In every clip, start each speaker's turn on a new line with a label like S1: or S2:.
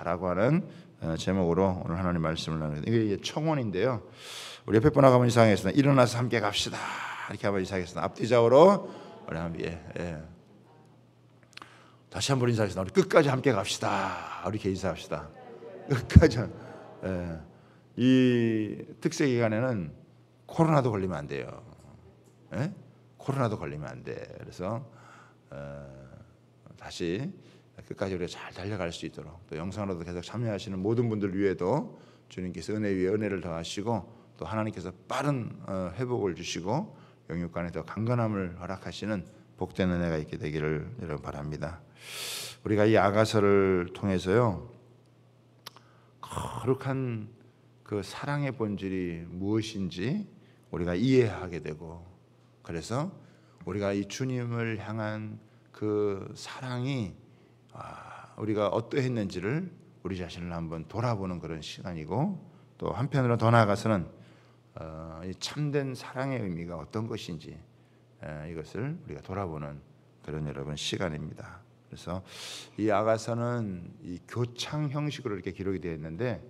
S1: 합시다라고 하는 제목으로 오늘 하나님 말씀을 나누는데, 이게 청혼인데요. 우리 옆에 분하고 한번 이상하겠습니다. 일어나서 함께 갑시다 이렇게 한번 이상하겠습니다. 앞뒤 좌우로 우리 함께 다시 한번 인사하겠습니다. 우리 끝까지 함께 갑시다. 우리 이렇게 인사합시다. 끝까지. 이 특세 기간에는 코로나도 걸리면 안 돼요. 코로나도 걸리면 안 돼. 그래서 다시 끝까지 우리가 잘 달려갈 수 있도록, 또 영상으로도 계속 참여하시는 모든 분들 위에도 주님께서 은혜 위에 은혜를 더하시고, 또 하나님께서 빠른 회복을 주시고 영육간에 더 강건함을 허락하시는 복된 은혜가 있게 되기를 여러분 바랍니다. 우리가 이 아가서를 통해서요, 거룩한 그 사랑의 본질이 무엇인지 우리가 이해하게 되고, 그래서 우리가 이 주님을 향한 그 사랑이 우리가 어떠했는지를 우리 자신을 한번 돌아보는 그런 시간이고, 또 한편으로 더 나아가서는 이 참된 사랑의 의미가 어떤 것인지 이것을 우리가 돌아보는 그런 여러분 시간입니다. 그래서 이 아가서는 이 교창 형식으로 이렇게 기록이 되어 있는데,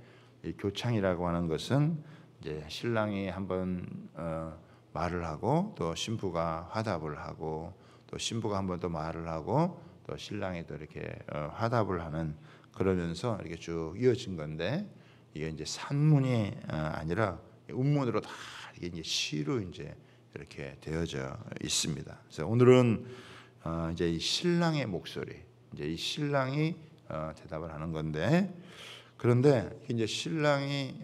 S1: 이 교창이라고 하는 것은 이제 신랑이 한번 말을 하고, 또 신부가 화답을 하고, 또 신부가 한번 또 말을 하고, 또 신랑이 또 이렇게 화답을 하는, 그러면서 이렇게 쭉 이어진 건데, 이게 이제 산문이 아니라 운문으로 다 이게 이제 시로 이제 이렇게 되어져 있습니다. 그래서 오늘은 이제 이 신랑의 목소리, 이제 이 신랑이 대답을 하는 건데, 그런데 이제 신랑이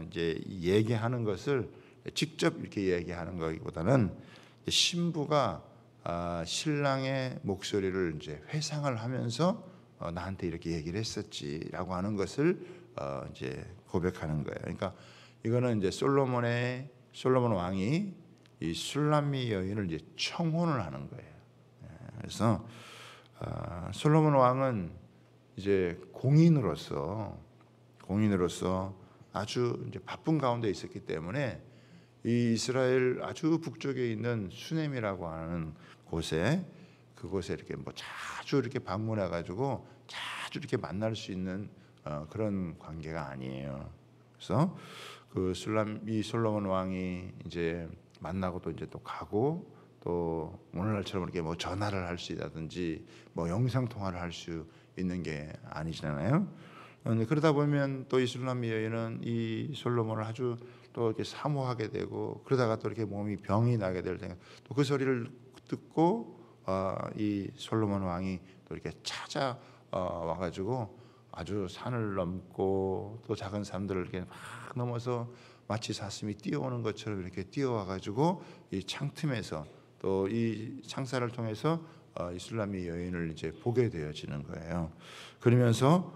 S1: 이제 얘기하는 것을 직접 이렇게 얘기하는 것보다는 신부가 신랑의 목소리를 이제 회상을 하면서 나한테 이렇게 얘기를 했었지라고 하는 것을 이제 고백하는 거예요. 그러니까 이거는 이제 솔로몬 왕이 이 술람미 여인을 이제 청혼을 하는 거예요. 그래서 솔로몬 왕은 이제 공인으로서 아주 이제 바쁜 가운데 있었기 때문에 이 이스라엘 아주 북쪽에 있는 수넴이라고 하는 곳에, 그곳에 이렇게 뭐 자주 이렇게 방문해 가지고 자주 이렇게 만날 수 있는 그런 관계가 아니에요. 그래서 그 이 솔로몬 왕이 이제 만나고 또 이제 또 가고, 또 오늘날처럼 이렇게 뭐 전화를 할 수 있다든지 뭐 영상 통화를 할 수 있는 게 아니잖아요. 그러다 보면 또 이 술람미 여인은 이 솔로몬을 아주 또 이렇게 사모하게 되고, 그러다가 또 이렇게 몸이 병이 나게 될 때 또 그 소리를 듣고 이 솔로몬 왕이 또 이렇게 찾아와 가지고 아주 산을 넘고 또 작은 산들을 이렇게 막 넘어서 마치 사슴이 뛰어오는 것처럼 이렇게 뛰어와 가지고 이 창틈에서 또 이 창살을 통해서 이 술람미 여인을 이제 보게 되어지는 거예요. 그러면서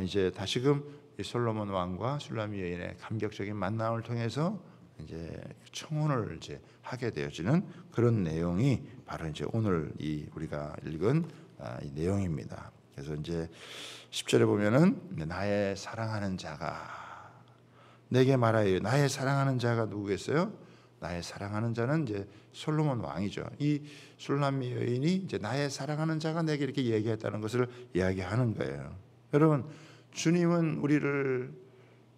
S1: 이제 다시금 이 솔로몬 왕과 술람미 여인의 감격적인 만남을 통해서 이제 청혼을 이제 하게 되어지는 그런 내용이 바로 이제 오늘 이 우리가 읽은 이 내용입니다. 그래서 이제 10절에 보면은 나의 사랑하는 자가 내게 말하여, 나의 사랑하는 자가 누구겠어요? 나의 사랑하는 자는 이제 솔로몬 왕이죠. 이 술람미 여인이 이제 나의 사랑하는 자가 내게 이렇게 얘기했다는 것을 이야기하는 거예요. 여러분, 주님은 우리를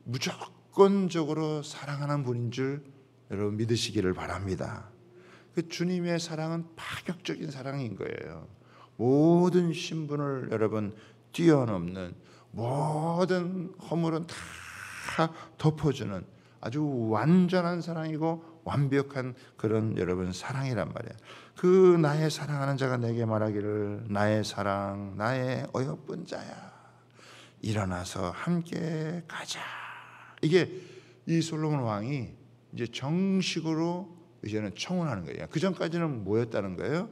S1: 무조건적으로 사랑하는 분인 줄 여러분 믿으시기를 바랍니다. 그 주님의 사랑은 파격적인 사랑인 거예요. 모든 신분을 여러분 뛰어넘는, 모든 허물은 다 덮어주는 아주 완전한 사랑이고 완벽한 그런 여러분 사랑이란 말이에요. 그 나의 사랑하는 자가 내게 말하기를, 나의 사랑, 나의 어여쁜 자야, 일어나서 함께 가자. 이게 이 솔로몬 왕이 이제 정식으로 이제는 청혼하는 거예요. 그 전까지는 뭐였다는 거예요?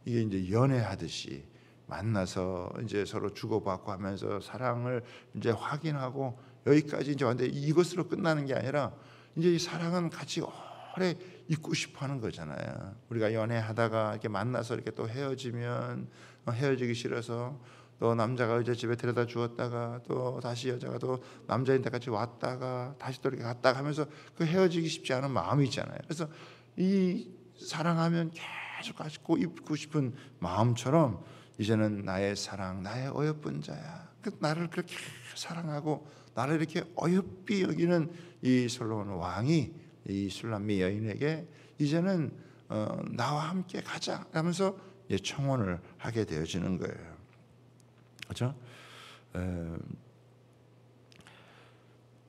S1: 이게 이제 연애하듯이 만나서 이제 서로 주고받고 하면서 사랑을 이제 확인하고 여기까지 이제 왔는데, 이것으로 끝나는 게 아니라 이제 이 사랑은 같이 오래 있고 싶어하는 거잖아요. 우리가 연애하다가 이렇게 만나서 이렇게 또 헤어지면 헤어지기 싫어서 또 남자가 여자 집에 데려다 주었다가 또 다시 여자가 또 남자인 데까지 왔다가 다시 또 이렇게 갔다가 하면서 그 헤어지기 쉽지 않은 마음이 있잖아요. 그래서 이 사랑하면 계속 갖고 있고 싶은 마음처럼 이제는 나의 사랑, 나의 어여쁜 자야, 나를 그렇게 사랑하고 나를 이렇게 어여삐 여기는 이 솔로몬 왕이 이 술람미 여인에게 이제는 나와 함께 가자 하면서 청혼을 하게 되어지는 거예요. 그렇죠?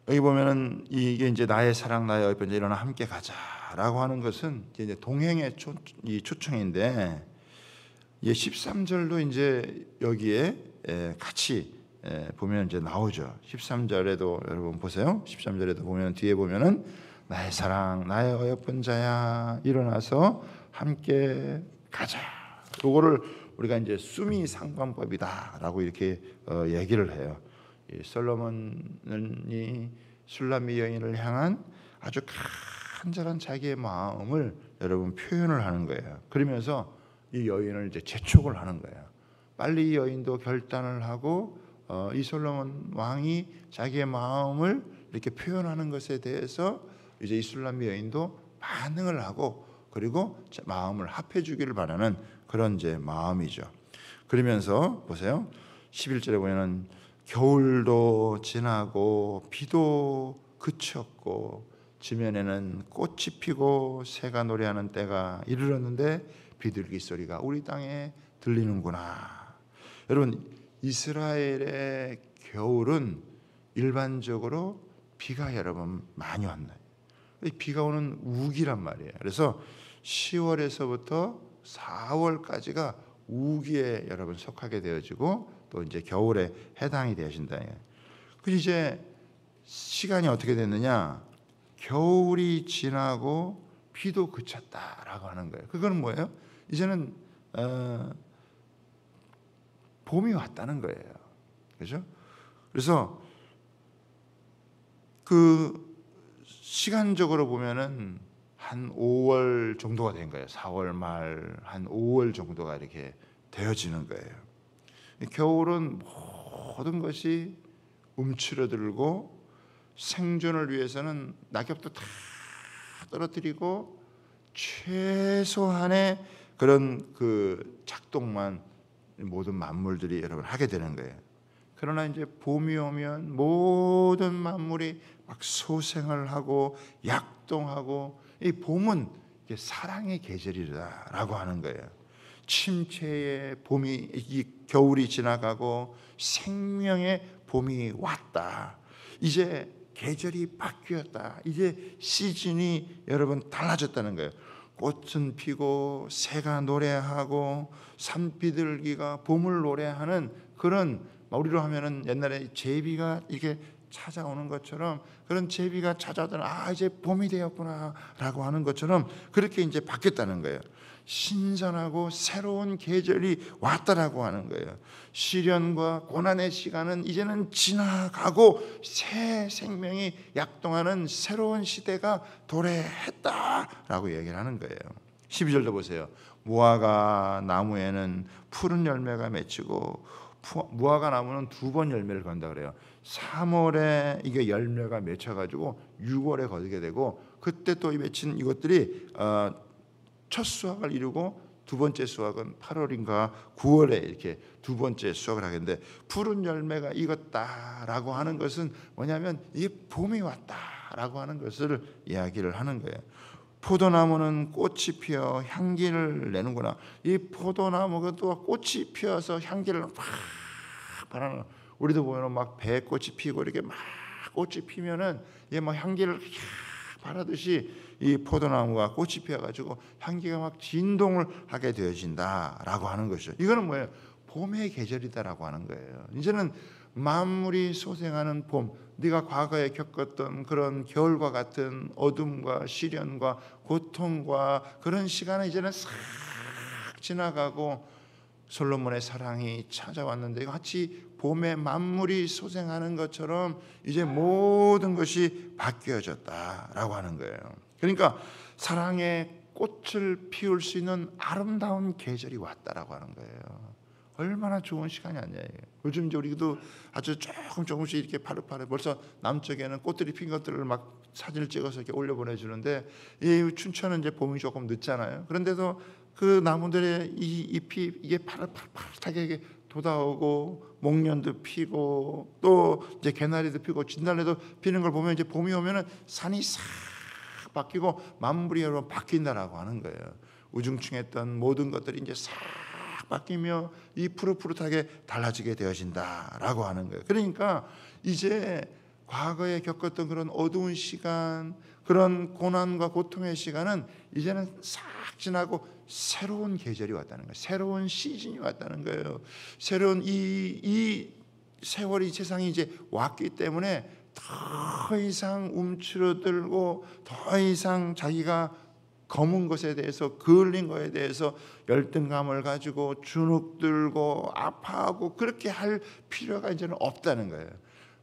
S1: 여기 보면은 이게 이제 나의 사랑 나의 어여삐 일어나 함께 가자라고 하는 것은 이제 동행의 초청인데 13절도 이제 여기에 같이 보면 이제 나오죠. 13절에도 여러분 보세요. 13절에도 보면 뒤에 보면은 나의 사랑 나의 어여쁜 자야 일어나서 함께 가자. 요거를 우리가 이제 수미 상관법이다라고 이렇게 얘기를 해요. 이 솔로몬이 술람미 여인을 향한 아주 간절한 자기의 마음을 여러분 표현을 하는 거예요. 그러면서 이 여인을 이제 재촉을 하는 거예요. 빨리 이 여인도 결단을 하고 이 솔로몬 왕이 자기의 마음을 이렇게 표현하는 것에 대해서 이제 이 술람미 여인도 반응을 하고 그리고 마음을 합해 주기를 바라는 그런 이제 마음이죠. 그러면서 보세요. 11절에 보면은 겨울도 지나고 비도 그쳤고 지면에는 꽃이 피고 새가 노래하는 때가 이르렀는데 비둘기 소리가 우리 땅에 들리는구나. 여러분 이스라엘의 겨울은 일반적으로 비가 여러분 많이 왔나요? 비가 오는 우기란 말이에요. 그래서 10월에서부터 4월까지가 우기에 여러분 속하게 되어지고 또 이제 겨울에 해당이 되어진다. 그 이제 시간이 어떻게 됐느냐? 겨울이 지나고 비도 그쳤다라고 하는 거예요. 그거는 뭐예요? 이제는 봄이 왔다는 거예요. 그렇죠? 그래서 그 시간적으로 보면은 한 5월 정도가 된 거예요. 4월 말 한 5월 정도가 이렇게 되어지는 거예요. 겨울은 모든 것이 움츠러들고 생존을 위해서는 낙엽도 다 떨어뜨리고 최소한의 그런 그 작동만 모든 만물들이 여러분 하게 되는 거예요. 그러나 이제 봄이 오면 모든 만물이 막 소생을 하고 약동하고 이 봄은 사랑의 계절이라고 하는 거예요. 침체의 봄이 이 겨울이 지나가고 생명의 봄이 왔다. 이제 계절이 바뀌었다. 이제 시즌이 여러분 달라졌다는 거예요. 꽃은 피고 새가 노래하고 산비둘기가 봄을 노래하는 그런 우리로 하면은 옛날에 제비가 이렇게 찾아오는 것처럼 그런 제비가 찾아오더라. 이제 봄이 되었구나라고 하는 것처럼 그렇게 이제 바뀌었다는 거예요. 신선하고 새로운 계절이 왔다라고 하는 거예요. 시련과 고난의 시간은 이제는 지나가고 새 생명이 약동하는 새로운 시대가 도래했다라고 얘기를 하는 거예요. 12절도 보세요. 무화과 나무에는 푸른 열매가 맺히고 무화과 나무는 2번 열매를 건다 그래요. 3월에 이게 열매가 맺혀가지고 6월에 거두게 되고 그때 또 맺힌 이것들이 첫 수확을 이루고 두 번째 수확은 8월인가 9월에 이렇게 두 번째 수확을 하겠는데 푸른 열매가 익었다라고 하는 것은 뭐냐면 이게 봄이 왔다라고 하는 것을 이야기를 하는 거예요. 포도나무는 꽃이 피어 향기를 내는구나. 이 포도나무가 또 꽃이 피어서 향기를 막 바라는. 우리도 보면 막 배꽃이 피고 이렇게 막 꽃이 피면은 얘 막 향기를 바라듯이 이 포도나무가 꽃이 피어가지고 향기가 막 진동을 하게 되어진다라고 하는 것이죠. 이거는 뭐예요? 봄의 계절이다라고 하는 거예요. 이제는 만물이 소생하는 봄, 네가 과거에 겪었던 그런 겨울과 같은 어둠과 시련과 고통과 그런 시간은 이제는 싹 지나가고 솔로몬의 사랑이 찾아왔는데 같이 봄에 만물이 소생하는 것처럼 이제 모든 것이 바뀌어졌다라고 하는 거예요. 그러니까 사랑의 꽃을 피울 수 있는 아름다운 계절이 왔다라고 하는 거예요. 얼마나 좋은 시간이 아니냐. 요즘 이제 우리도 아주 조금씩 이렇게 파릇파릇 벌써 남쪽에는 꽃들이 핀 것들을 막 사진을 찍어서 이렇게 올려 보내주는데 이 춘천은 이제 봄이 조금 늦잖아요. 그런데도 그 나무들의 이 잎이 이게 파릇파릇하게 돋아오고 목련도 피고 또 이제 개나리도 피고 진달래도 피는 걸 보면 이제 봄이 오면은 산이 싹 바뀌고 만물이 여러분 바뀐다라고 하는 거예요. 우중충했던 모든 것들이 이제 싹 바뀌며 이 푸릇푸릇하게 달라지게 되어진다라고 하는 거예요. 그러니까 이제 과거에 겪었던 그런 어두운 시간, 그런 고난과 고통의 시간은 이제는 싹 지나고 새로운 계절이 왔다는 거예요. 새로운 시즌이 왔다는 거예요. 새로운 이 세월이 세상이 이제 왔기 때문에 더 이상 움츠러들고 더 이상 자기가 검은 것에 대해서 그을린 것에 대해서 열등감을 가지고 주눅들고 아파하고 그렇게 할 필요가 이제는 없다는 거예요.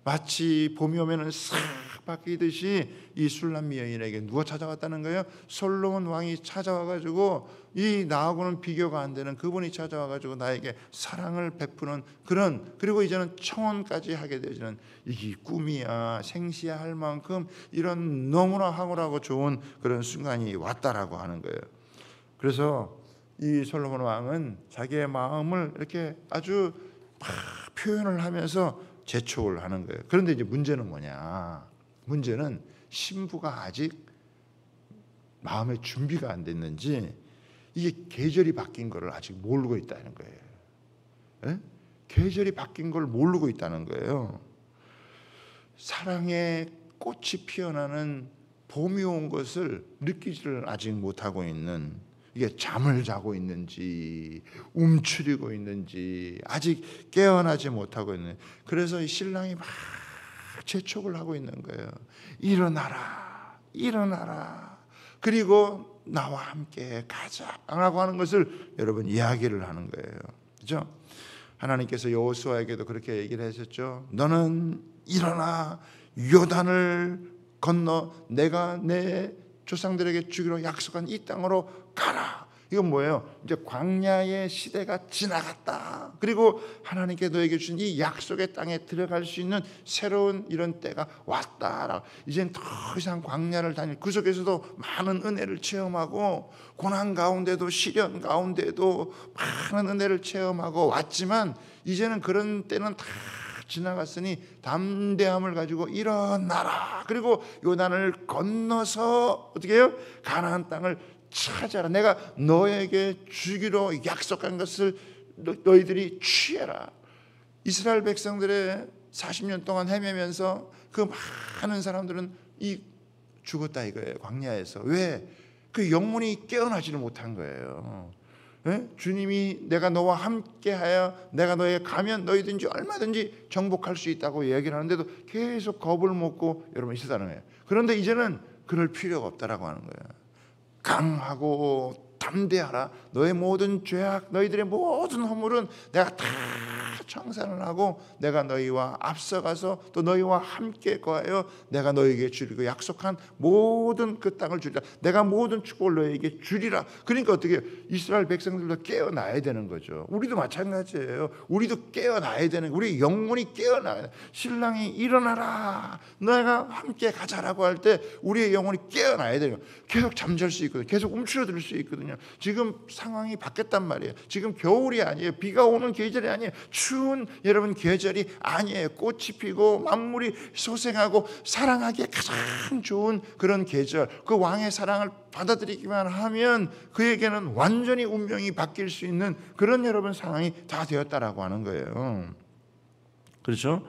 S1: 마치 봄이 오면은 싹 바뀌듯이 이 술람미 여인에게 누가 찾아왔다는 거예요? 솔로몬 왕이 찾아와가지고 이 나하고는 비교가 안 되는 그분이 찾아와가지고 나에게 사랑을 베푸는 그런, 그리고 이제는 청혼까지 하게 되어지는, 이게 꿈이야 생시야 할 만큼 이런 너무나 황홀하고 좋은 그런 순간이 왔다라고 하는 거예요. 그래서 이 솔로몬 왕은 자기의 마음을 이렇게 아주 표현을 하면서 재촉을 하는 거예요. 그런데 이제 문제는 뭐냐? 문제는 신부가 아직 마음의 준비가 안 됐는지 이게 계절이 바뀐 것을 아직 모르고 있다는 거예요. 예? 계절이 바뀐 걸 모르고 있다는 거예요. 사랑의 꽃이 피어나는 봄이 온 것을 느끼지를 아직 못하고 있는, 이게 잠을 자고 있는지 움츠리고 있는지 아직 깨어나지 못하고 있는, 그래서 이 신랑이 막 재촉을 하고 있는 거예요. 일어나라, 일어나라, 그리고 나와 함께 가자라고 하는 것을 여러분 이야기를 하는 거예요. 그렇죠? 하나님께서 여호수아에게도 그렇게 얘기를 하셨죠. 너는 일어나 요단을 건너 내가 내 조상들에게 주기로 약속한 이 땅으로 가라. 이건 뭐예요? 이제 광야의 시대가 지나갔다. 그리고 하나님께 너에게 주신 이 약속의 땅에 들어갈 수 있는 새로운 이런 때가 왔다. 이젠 더 이상 광야를 다닐, 그 속에서도 많은 은혜를 체험하고 고난 가운데도 시련 가운데도 많은 은혜를 체험하고 왔지만 이제는 그런 때는 다 지나갔으니 담대함을 가지고 일어나라. 그리고 요단을 건너서 어떻게 해요? 가나안 땅을 찾아라. 내가 너에게 주기로 약속한 것을 너희들이 취해라. 이스라엘 백성들의 40년 동안 헤매면서 그 많은 사람들은 죽었다 이거예요. 광야에서. 왜? 그 영혼이 깨어나지를 못한 거예요. 예? 주님이 내가 너와 함께하여 내가 너에게 가면 너희든지 얼마든지 정복할 수 있다고 얘기를 하는데도 계속 겁을 먹고 여러분 있었다는 거예요. 그런데 이제는 그럴 필요가 없다라고 하는 거예요. 강하고 담대하라. 너의 모든 죄악, 너희들의 모든 허물은 내가 다 청산을 하고 내가 너희와 앞서가서 또 너희와 함께 거하여 내가 너희에게 주리고 약속한 모든 그 땅을 주리라. 내가 모든 축복을 너희에게 주리라. 그러니까 어떻게 해요? 이스라엘 백성들도 깨어나야 되는 거죠. 우리도 마찬가지예요. 우리도 깨어나야 되는, 우리 영혼이 깨어나야 돼. 신랑이 일어나라, 내가 함께 가자라고 할 때 우리의 영혼이 깨어나야 돼요. 계속 잠잘 수 있거든요. 계속 움츠러들 수 있거든요. 지금 상황이 바뀌었단 말이에요. 지금 겨울이 아니에요. 비가 오는 계절이 아니에요. 추운 여러분 계절이 아니에요. 꽃이 피고 만물이 소생하고 사랑하기에 가장 좋은 그런 계절, 그 왕의 사랑을 받아들이기만 하면 그에게는 완전히 운명이 바뀔 수 있는 그런 여러분 상황이 다 되었다라고 하는 거예요. 그렇죠?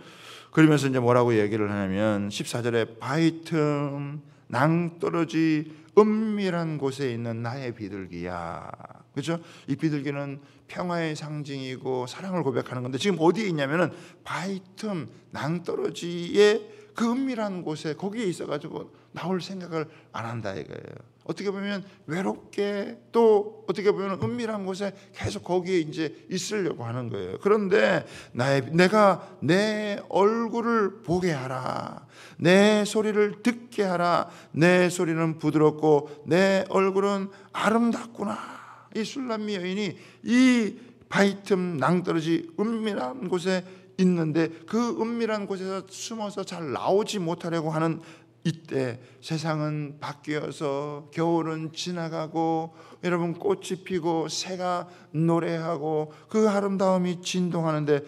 S1: 그러면서 이제 뭐라고 얘기를 하냐면 14절에 바위 틈 낭떠러지 은밀한 곳에 있는 나의 비둘기야. 그렇죠? 이 비둘기는 평화의 상징이고 사랑을 고백하는 건데 지금 어디에 있냐면은 바위 틈 낭떠러지의 그 은밀한 곳에 거기에 있어가지고 나올 생각을 안 한다 이거예요. 어떻게 보면 외롭게 또 어떻게 보면 은밀한 곳에 계속 거기에 이제 있으려고 하는 거예요. 그런데 내가 내 얼굴을 보게 하라. 내 소리를 듣게 하라. 내 소리는 부드럽고 내 얼굴은 아름답구나. 이 술람미 여인이 이 바위 틈 낭떠러지 은밀한 곳에 있는데 그 은밀한 곳에서 숨어서 잘 나오지 못하려고 하는 이때 세상은 바뀌어서 겨울은 지나가고 여러분 꽃이 피고 새가 노래하고 그 아름다움이 진동하는데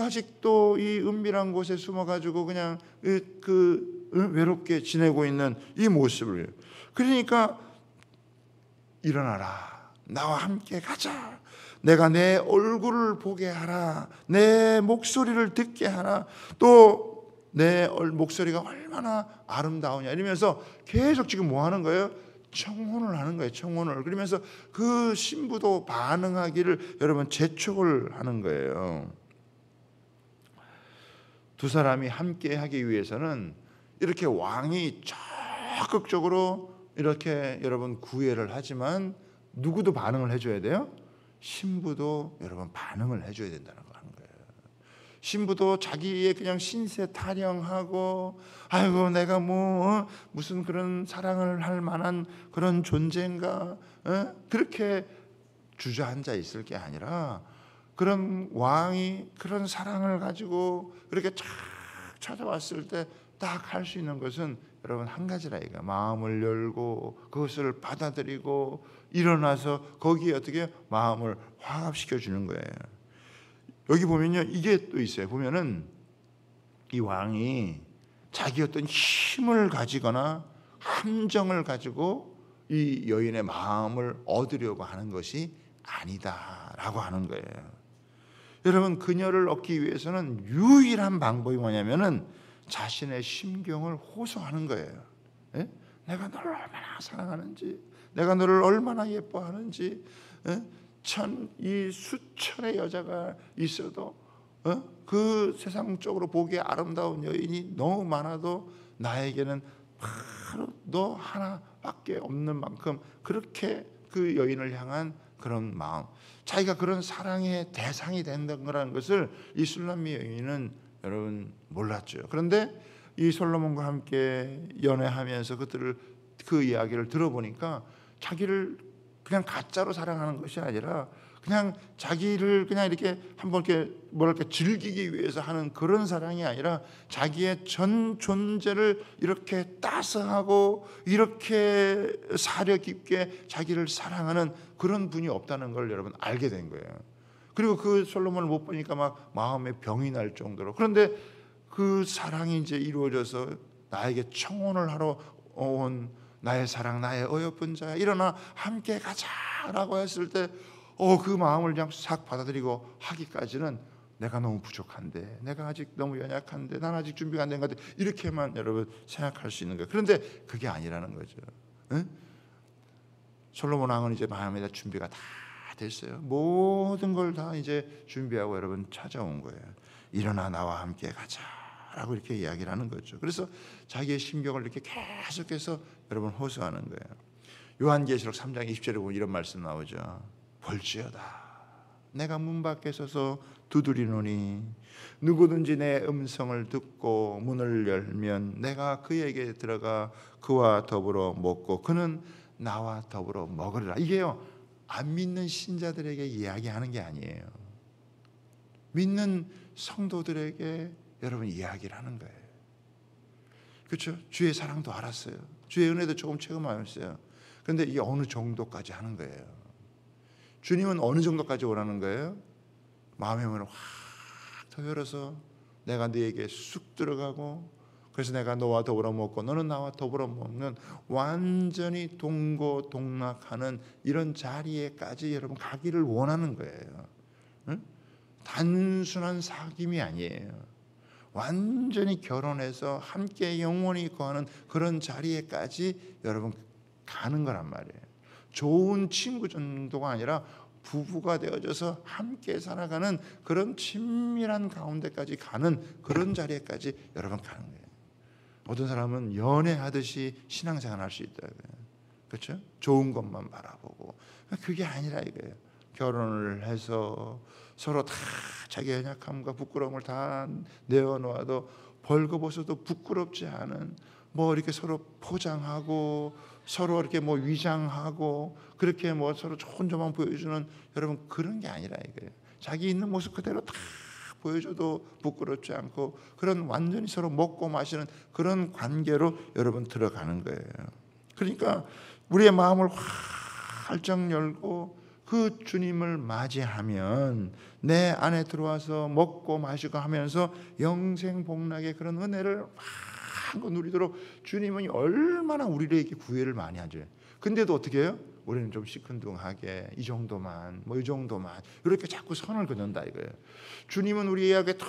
S1: 아직도 이 은밀한 곳에 숨어가지고 그냥 외롭게 지내고 있는 이 모습을, 그러니까 일어나라, 나와 함께 가자, 내가 내 얼굴을 보게 하라, 내 목소리를 듣게 하라, 또 내 목소리가 얼마나 아름다우냐 이러면서 계속 지금 뭐 하는 거예요? 청혼을 하는 거예요. 청혼을. 그러면서 그 신부도 반응하기를 여러분 재촉을 하는 거예요. 두 사람이 함께 하기 위해서는 이렇게 왕이 적극적으로 이렇게 여러분 구애를 하지만 누구도 반응을 해줘야 돼요? 신부도 여러분 반응을 해줘야 된다는 거 하는 거예요. 신부도 자기의 그냥 신세 타령하고 아이고 내가 뭐 무슨 그런 사랑을 할 만한 그런 존재인가 그렇게 주저앉아 있을 게 아니라 그런 왕이 그런 사랑을 가지고 그렇게 쫙 찾아왔을 때 딱 할 수 있는 것은 여러분 한 가지라 이거, 마음을 열고 그것을 받아들이고 일어나서 거기에 어떻게 마음을 화합시켜 주는 거예요. 여기 보면요 이게 또 있어요. 보면은 이 왕이 자기 어떤 힘을 가지거나 함정을 가지고 이 여인의 마음을 얻으려고 하는 것이 아니다라고 하는 거예요. 여러분 그녀를 얻기 위해서는 유일한 방법이 뭐냐면은 자신의 심경을 호소하는 거예요. 예? 내가 너를 얼마나 사랑하는지, 내가 너를 얼마나 예뻐하는지, 이 수천의 여자가 있어도 그 세상적으로 보기에 아름다운 여인이 너무 많아도 나에게는 바로 너 하나밖에 없는 만큼 그렇게 그 여인을 향한 그런 마음, 자기가 그런 사랑의 대상이 된다는 것을 이 술람미 여인은 여러분 몰랐죠. 그런데 이 솔로몬과 함께 연애하면서 그 이야기를 들어보니까 자기를 그냥 가짜로 사랑하는 것이 아니라 그냥 자기를 그냥 이렇게 한번 이렇게 뭐랄까 즐기기 위해서 하는 그런 사랑이 아니라 자기의 전 존재를 이렇게 따스하고 이렇게 사려 깊게 자기를 사랑하는 그런 분이 없다는 걸 여러분 알게 된 거예요. 그리고 그 솔로몬을 못 보니까 막 마음에 병이 날 정도로, 그런데 그 사랑이 이제 이루어져서 나에게 청혼을 하러 온 나의 사랑, 나의 어여쁜 자야, 일어나 함께 가자라고 했을 때 그 마음을 그냥 싹 받아들이고 하기까지는 내가 너무 부족한데, 내가 아직 너무 연약한데, 난 아직 준비가 안 된 것 같아, 이렇게만 여러분 생각할 수 있는 거예요. 그런데 그게 아니라는 거죠. 응? 솔로몬 왕은 이제 마음에 준비가 다 됐어요. 모든 걸 다 이제 준비하고 여러분 찾아온 거예요. 일어나 나와 함께 가자라고 이렇게 이야기를 하는 거죠. 그래서 자기의 심경을 이렇게 계속해서 여러분 호소하는 거예요. 요한계시록 3장 20절에 보면 이런 말씀 나오죠. 볼지어다 내가 문 밖에 서서 두드리노니 누구든지 내 음성을 듣고 문을 열면 내가 그에게 들어가 그와 더불어 먹고 그는 나와 더불어 먹으리라. 이게요 안 믿는 신자들에게 이야기하는 게 아니에요. 믿는 성도들에게 여러분 이야기를 하는 거예요. 그렇죠? 주의 사랑도 알았어요. 주의 은혜도 조금 체험하였어요. 그런데 이게 어느 정도까지 하는 거예요. 주님은 어느 정도까지 오라는 거예요? 마음의 문을 확 더 열어서 내가 너에게 쑥 들어가고 그래서 내가 너와 더불어 먹고 너는 나와 더불어 먹는 완전히 동고동락하는 이런 자리에까지 여러분 가기를 원하는 거예요. 응? 단순한 사귐이 아니에요. 완전히 결혼해서 함께 영원히 거하는 그런 자리에까지 여러분 가는 거란 말이에요. 좋은 친구 정도가 아니라 부부가 되어져서 함께 살아가는 그런 친밀한 가운데까지 가는 그런 자리에까지 여러분 가는 거예요. 어떤 사람은 연애하듯이 신앙생활 할 수 있다고요. 그렇죠? 좋은 것만 바라보고. 그게 아니라 이거예요. 결혼을 해서 서로 다 자기 연약함과 부끄러움을 다 내어놓아도 벌거벗어도 부끄럽지 않은 뭐 이렇게 서로 포장하고 서로 이렇게 뭐 위장하고 그렇게 뭐 서로 좋은 점만 보여주는 여러분 그런 게 아니라 이거예요. 자기 있는 모습 그대로 다 보여줘도 부끄럽지 않고 그런 완전히 서로 먹고 마시는 그런 관계로 여러분 들어가는 거예요. 그러니까 우리의 마음을 활짝 열고 그 주님을 맞이하면 내 안에 들어와서 먹고 마시고 하면서 영생복락의 그런 은혜를 마음껏 누리도록 주님은 얼마나 우리에게 구애를 많이 하죠. 근데도 어떻게 해요? 우리는 좀 시큰둥하게 이 정도만 뭐 이 정도만 이렇게 자꾸 선을 긋는다 이거예요. 주님은 우리에게 더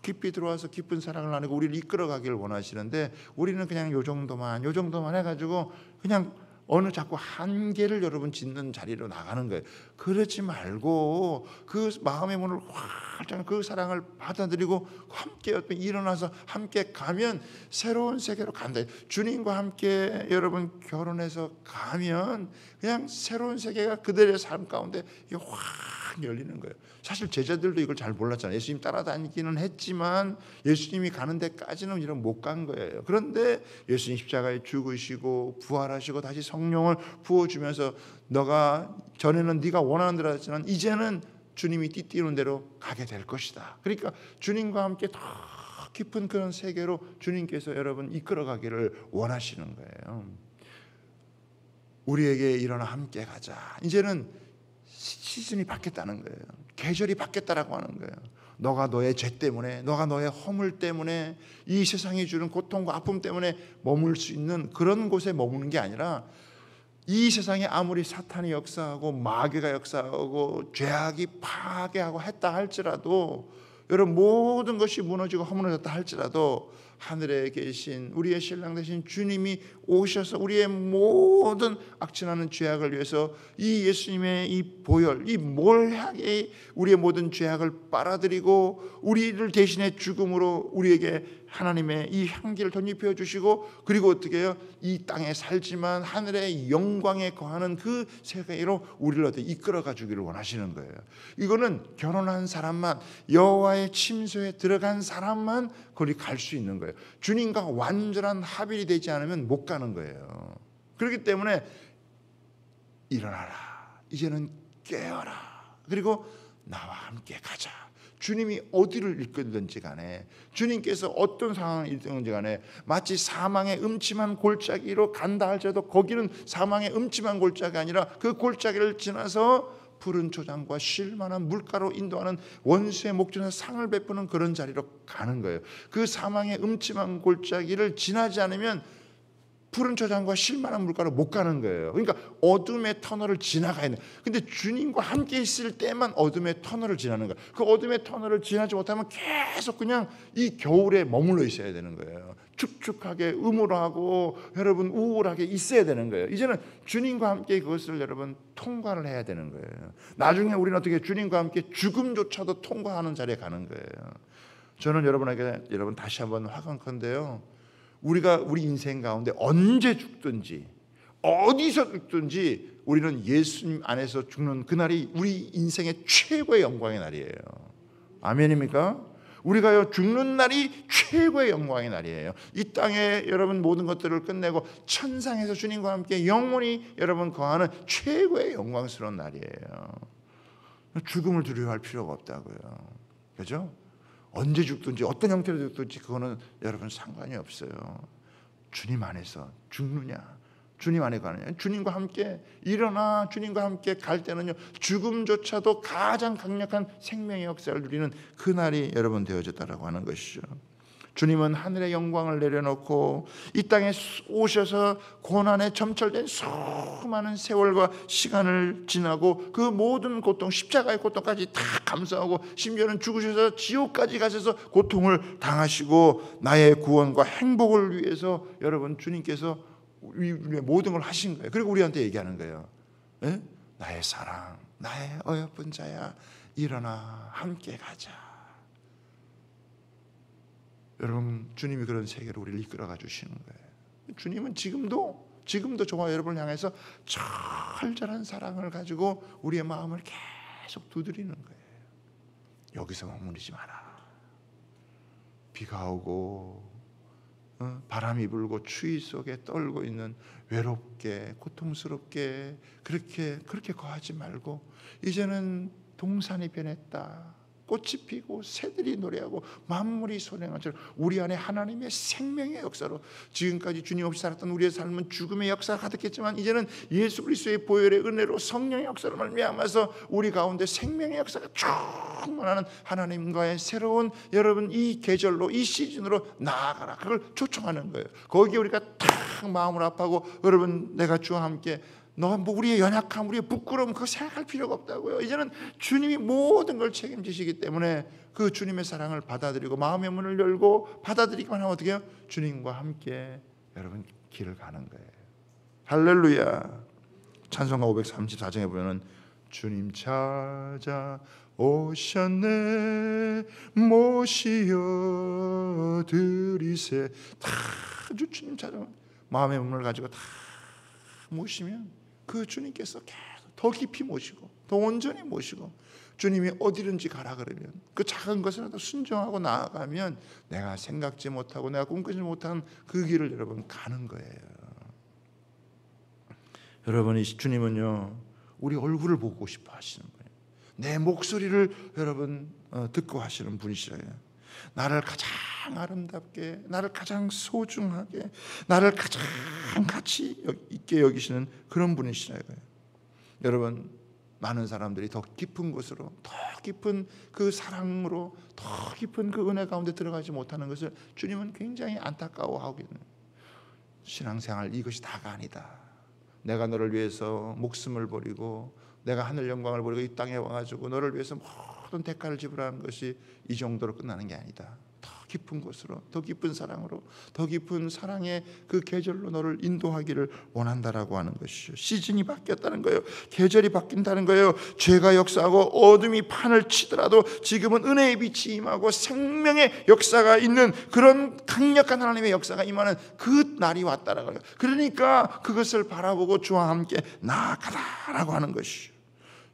S1: 깊이 들어와서 깊은 사랑을 나누고 우리를 이끌어가기를 원하시는데 우리는 그냥 요 정도만 해가지고 그냥 어느 자꾸 한계를 여러분 짓는 자리로 나가는 거예요. 그러지 말고 그 마음의 문을 활짝 그 사랑을 받아들이고 함께 일어나서 함께 가면 새로운 세계로 간다. 주님과 함께 여러분 결혼해서 가면 그냥 새로운 세계가 그들의 삶 가운데 확 열리는 거예요. 사실 제자들도 이걸 잘 몰랐잖아요. 예수님 따라다니기는 했지만 예수님이 가는 데까지는 이런 못 간 거예요. 그런데 예수님 십자가에 죽으시고 부활하시고 다시 성령을 부어주면서 너가 전에는 네가 원하는 대로 했지만 이제는 주님이 띠띠우는 대로 가게 될 것이다. 그러니까 주님과 함께 더 깊은 그런 세계로 주님께서 여러분 이끌어가기를 원하시는 거예요. 우리에게 일어나 함께 가자. 이제는 시즌이 바뀌었다는 거예요. 계절이 바뀌었다라고 하는 거예요. 너가 너의 죄 때문에, 너가 너의 허물 때문에, 이 세상이 주는 고통과 아픔 때문에 머물 수 있는 그런 곳에 머무는 게 아니라 이 세상에 아무리 사탄이 역사하고 마귀가 역사하고 죄악이 파괴하고 했다 할지라도 여러분 모든 것이 무너지고 허물어졌다 할지라도 하늘에 계신 우리의 신랑 되신 주님이 오셔서 우리의 모든 악진하는 죄악을 위해서 이 예수님의 이 보혈, 이 몰약의 우리의 모든 죄악을 빨아들이고 우리를 대신해 죽음으로 우리에게 하나님의 이 향기를 덧입혀 주시고 그리고 어떻게 해요? 이 땅에 살지만 하늘의 영광에 거하는 그 세계로 우리를 어떻게 이끌어가 주기를 원하시는 거예요. 이거는 결혼한 사람만, 여호와의 침소에 들어간 사람만 거기 갈 수 있는 거예요. 주님과 완전한 합일이 되지 않으면 못 가는 거예요. 그렇기 때문에 일어나라. 이제는 깨어라. 그리고 나와 함께 가자. 주님이 어디를 이끌든지 간에 주님께서 어떤 상황을 이끌든지 간에 마치 사망의 음침한 골짜기로 간다 할지라도 거기는 사망의 음침한 골짜기가 아니라 그 골짜기를 지나서 푸른 초장과 쉴만한 물가로 인도하는 원수의 목전에서 상을 베푸는 그런 자리로 가는 거예요. 그 사망의 음침한 골짜기를 지나지 않으면 푸른 초장과 쉴만한 물가로 못 가는 거예요. 그러니까 어둠의 터널을 지나가야 돼요. 근데 주님과 함께 있을 때만 어둠의 터널을 지나는 거예요. 그 어둠의 터널을 지나지 못하면 계속 그냥 이 겨울에 머물러 있어야 되는 거예요. 축축하게 음울하고 여러분 우울하게 있어야 되는 거예요. 이제는 주님과 함께 그것을 여러분 통과를 해야 되는 거예요. 나중에 우리는 어떻게 주님과 함께 죽음조차도 통과하는 자리에 가는 거예요. 저는 여러분에게 다시 한번 화강컨대요. 우리가 우리 인생 가운데 언제 죽든지 어디서 죽든지 우리는 예수님 안에서 죽는 그날이 우리 인생의 최고의 영광의 날이에요. 아멘입니까? 우리가 죽는 날이 최고의 영광의 날이에요. 이 땅에 여러분 모든 것들을 끝내고 천상에서 주님과 함께 영원히 여러분 거하는 최고의 영광스러운 날이에요. 죽음을 두려워할 필요가 없다고요. 그렇죠? 언제 죽든지 어떤 형태로 죽든지 그거는 여러분 상관이 없어요. 주님 안에서 죽느냐 주님 안에 가느냐 주님과 함께 일어나 주님과 함께 갈 때는요 죽음조차도 가장 강력한 생명의 역사를 누리는 그날이 여러분 되어졌다라고 하는 것이죠. 주님은 하늘의 영광을 내려놓고 이 땅에 오셔서 고난에 점철된 수많은 세월과 시간을 지나고 그 모든 고통 십자가의 고통까지 다 감수하고 심지어는 죽으셔서 지옥까지 가셔서 고통을 당하시고 나의 구원과 행복을 위해서 여러분 주님께서 우리의 모든 걸 하신 거예요. 그리고 우리한테 얘기하는 거예요. 에? 나의 사랑 나의 어여쁜 자야 일어나 함께 가자. 여러분 주님이 그런 세계로 우리를 이끌어가 주시는 거예요. 주님은 지금도 저와 여러분을 향해서 철저한 사랑을 가지고 우리의 마음을 계속 두드리는 거예요. 여기서 머무르지 마라. 비가 오고 바람이 불고 추위 속에 떨고 있는 외롭게 고통스럽게 그렇게 거하지 말고 이제는 동산이 변했다. 꽃이 피고 새들이 노래하고 만물이 소생한 것처럼 우리 안에 하나님의 생명의 역사로 지금까지 주님 없이 살았던 우리의 삶은 죽음의 역사가 가득했지만 이제는 예수 그리스도의 보혈의 은혜로 성령의 역사로 말미암아서 우리 가운데 생명의 역사가 충만하는 하나님과의 새로운 여러분 이 계절로 이 시즌으로 나아가라 그걸 초청하는 거예요. 거기에 우리가 탁 마음을 아파하고 여러분 내가 주와 함께 너 뭐 우리의 연약함, 우리의 부끄러움 그거 생각할 필요가 없다고요. 이제는 주님이 모든 걸 책임지시기 때문에 그 주님의 사랑을 받아들이고 마음의 문을 열고 받아들이기만 하면 어떻게 해요? 주님과 함께 여러분 길을 가는 거예요. 할렐루야. 찬송가 534장에 보면은 주님 찾아 오셨네 모시어 드리세 다 주님 찾아 마음의 문을 가지고 다 모시면 그 주님께서 계속 더 깊이 모시고 더 온전히 모시고 주님이 어디든지 가라 그러면 그 작은 것이라도 순종하고 나아가면 내가 생각지 못하고 내가 꿈꾸지 못한 그 길을 여러분 가는 거예요. 여러분 이 주님은요 우리 얼굴을 보고 싶어 하시는 분이에요. 내 목소리를 여러분 듣고 하시는 분이시래요. 나를 가장 아름답게 나를 가장 소중하게 나를 가장 가치 있게 여기시는 그런 분이시래요. 여러분 많은 사람들이 더 깊은 곳으로 더 깊은 그 사랑으로 더 깊은 그 은혜 가운데 들어가지 못하는 것을 주님은 굉장히 안타까워하고 있는 신앙생활 이것이 다가 아니다. 내가 너를 위해서 목숨을 버리고 내가 하늘 영광을 버리고 이 땅에 와가지고 너를 위해서 모든 대가를 지불하는 것이 이 정도로 끝나는 게 아니다. 더 깊은 곳으로 더 깊은 사랑으로 더 깊은 사랑의 그 계절로 너를 인도하기를 원한다라고 하는 것이죠. 시즌이 바뀌었다는 거예요. 계절이 바뀐다는 거예요. 죄가 역사하고 어둠이 판을 치더라도 지금은 은혜의 빛이 임하고 생명의 역사가 있는 그런 강력한 하나님의 역사가 임하는 그 날이 왔다라고 해요. 그러니까 그것을 바라보고 주와 함께 나아가다라고 하는 것이죠.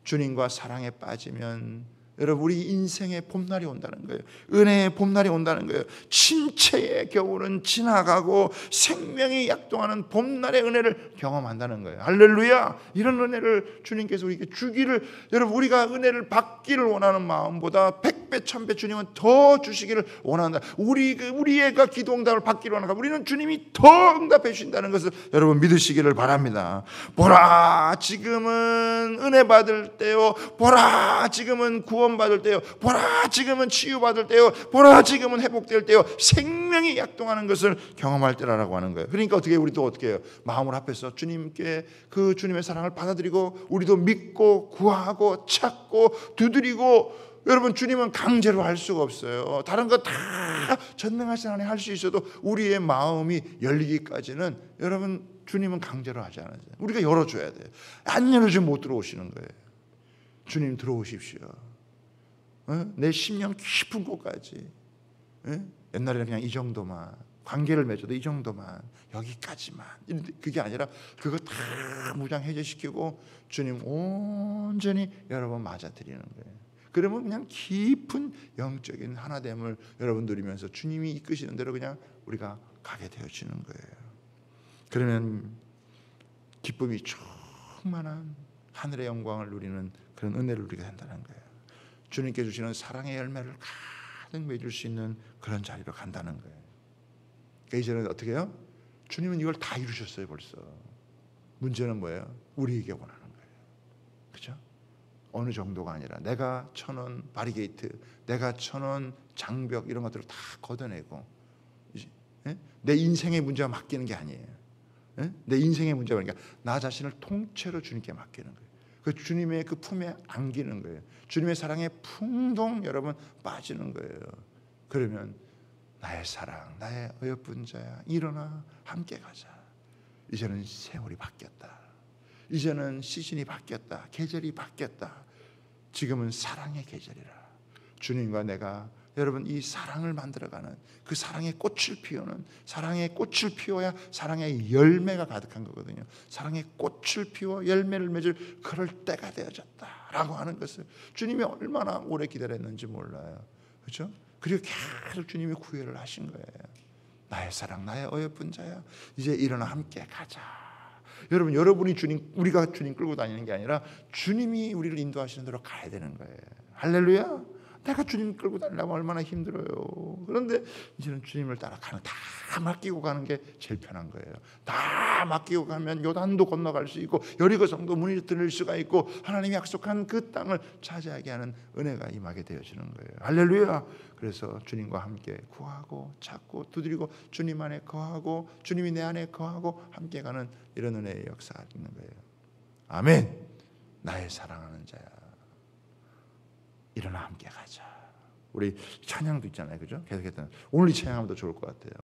S1: 주님과 사랑에 빠지면 여러분 우리 인생의 봄날이 온다는 거예요. 은혜의 봄날이 온다는 거예요. 침체의 겨울은 지나가고 생명이 약동하는 봄날의 은혜를 경험한다는 거예요. 할렐루야. 이런 은혜를 주님께서 우리에게 주기를 여러분 우리가 은혜를 받기를 원하는 마음보다 100배 1000배 주님은 더 주시기를 원한다. 우리가 기도 응답을 받기를 원한다. 우리는 주님이 더 응답해 주신다는 것을 여러분 믿으시기를 바랍니다. 보라 지금은 은혜 받을 때요. 보라 지금은 구원 받을 때요. 보라 지금은 치유받을 때요. 보라 지금은 회복될 때요. 생명이 약동하는 것을 경험할 때라고 하는 거예요. 그러니까 어떻게 우리도 어떻게 해요? 마음을 합해서 주님께 그 주님의 사랑을 받아들이고 우리도 믿고 구하고 찾고 두드리고 여러분 주님은 강제로 할 수가 없어요. 다른 거 다 전능하신 하나님 할 수 있어도 우리의 마음이 열리기까지는 여러분 주님은 강제로 하지 않아요. 우리가 열어줘야 돼요. 안 열어주면 못 들어오시는 거예요. 주님 들어오십시오. 내 심령 깊은 곳까지. 옛날에는 그냥 이 정도만 관계를 맺어도 이 정도만 여기까지만 그게 아니라 그거 다 무장 해제시키고 주님 온전히 여러분 맞아드리는 거예요. 그러면 그냥 깊은 영적인 하나됨을 여러분 누리면서 주님이 이끄시는 대로 그냥 우리가 가게 되어지는 거예요. 그러면 기쁨이 충만한 하늘의 영광을 누리는 그런 은혜를 누리게 된다는 거예요. 주님께 주시는 사랑의 열매를 가득 맺을 수 있는 그런 자리로 간다는 거예요. 그러니까 이제는 어떻게 해요? 주님은 이걸 다 이루셨어요 벌써. 문제는 뭐예요? 우리에게 원하는 거예요. 그렇죠? 어느 정도가 아니라 내가 쳐놓은 바리게이트, 내가 쳐놓은 장벽 이런 것들을 다 걷어내고 내 인생의 문제가 맡기는 게 아니에요. 내 인생의 문제가 그러니까 나 자신을 통째로 주님께 맡기는 거예요. 그 주님의 그 품에 안기는 거예요. 주님의 사랑에 풍덩 여러분 빠지는 거예요. 그러면 나의 사랑, 나의 어여쁜 자야 일어나 함께 가자. 이제는 세월이 바뀌었다. 이제는 시즌이 바뀌었다. 계절이 바뀌었다. 지금은 사랑의 계절이라. 주님과 내가 여러분 이 사랑을 만들어가는 그 사랑의 꽃을 피우는 사랑의 꽃을 피워야 사랑의 열매가 가득한 거거든요. 사랑의 꽃을 피워 열매를 맺을 그럴 때가 되어졌다라고 하는 것을 주님이 얼마나 오래 기다렸는지 몰라요. 그렇죠? 그리고 계속 주님이 구애를 하신 거예요. 나의 사랑, 나의 어여쁜 자야 이제 일어나 함께 가자. 여러분 여러분이 주님 우리가 주님 끌고 다니는 게 아니라 주님이 우리를 인도하시는 대로 가야 되는 거예요. 할렐루야. 내가 주님 끌고 다니려면 얼마나 힘들어요. 그런데 이제는 주님을 따라가는, 다 맡기고 가는 게 제일 편한 거예요. 다 맡기고 가면 요단도 건너갈 수 있고 여리고성도 문이 뚫릴 수가 있고 하나님이 약속한 그 땅을 차지하게 하는 은혜가 임하게 되어지는 거예요. 할렐루야. 그래서 주님과 함께 구하고 찾고 두드리고 주님 안에 거하고 주님이 내 안에 거하고 함께 가는 이런 은혜의 역사가 있는 거예요. 아멘. 나의 사랑하는 자야, 일어나 함께 가자. 우리 찬양도 있잖아요, 그죠? 계속했던 오늘 이 찬양하면 더 좋을 것 같아요.